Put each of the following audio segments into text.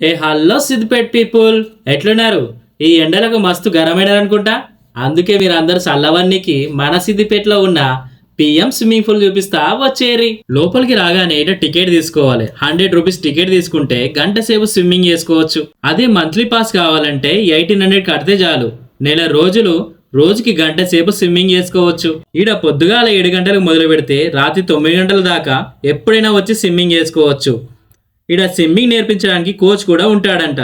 ఏ hello Siddipet people ఎట్లున్నారు? ఈ ఎండలకు మస్తు గరమైనారనుకుంటా. అందుకే మీరు అందరు చల్లవన్నీకి మన సిద్దిపేటలో ఉన్న పిఎం స్విమ్మింగ్ పూల్ చూపిస్తా వచ్చేరి. లోపలికి రాగానే ఈడ టికెట్ తీసుకోవాలి. 100 రూపీస్ టికెట్ తీసుకుంటే గంట సేపు స్విమ్మింగ్ చేసుకోవచ్చు. అదే మంత్లీ పాస్ కావాలంటే 1800 కడితే చాలు. నెల రోజులు రోజుకి గంట సేపు స్విమ్మింగ్ చేసుకోవచ్చు. ఈడ పొద్దుగాల 7 గంటలకు మొదలు పెడితే రాత్రి 9 గంటల దాకా ఎప్పుడైనా వచ్చి స్విమ్మింగ్ చేసుకోవచ్చు. ఈడ స్విమ్మింగ్ నేర్పించడానికి కోచ్ కూడా ఉంటాడంట.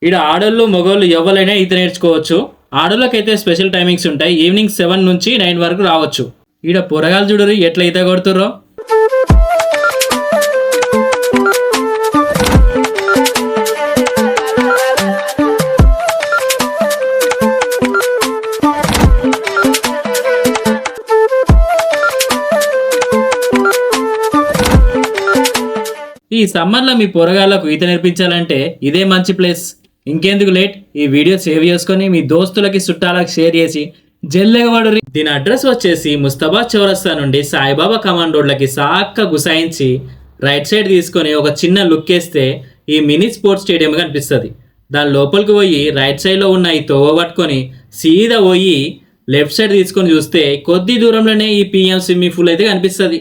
ఈడ ఆడోళ్ళు మగోళ్ళు ఎవరైనా ఈత నేర్చుకోవచ్చు. ఆడోళ్ళకైతే స్పెషల్ టైమింగ్స్ ఉంటాయి. ఈవినింగ్ 7 నుంచి 9 వరకు రావచ్చు. ఈడ పొరగాలు చూడరు ఎట్లా ఈత కొడుతుర్రో. ఈ సమ్మర్లో మీ పొరగాళ్ళకు ఈత నేర్పించాలంటే ఇదే మంచి ప్లేస్. ఇంకెందుకు లేట్, ఈ వీడియో సేవ్ చేసుకొని మీ దోస్తులకి చుట్టాలకు షేర్ చేసి జల్లెగవాడురి. దీని అడ్రస్ వచ్చేసి ముస్తాబాద్ చౌరస్తా నుండి సాయిబాబా కమాండ్ రోడ్లకి సాక్క గుసాయించి రైట్ సైడ్ తీసుకొని ఒక చిన్న లుక్ వేస్తే ఈ మినీ స్పోర్ట్స్ స్టేడియం కనిపిస్తుంది. దాని లోపలికి పోయి రైట్ సైడ్లో ఉన్న ఈ తోవ పట్టుకొని సీదా పోయి లెఫ్ట్ సైడ్ తీసుకొని చూస్తే కొద్ది దూరంలోనే ఈ పిఎం స్విమ్మింగ్ పూల్ అయితే కనిపిస్తుంది.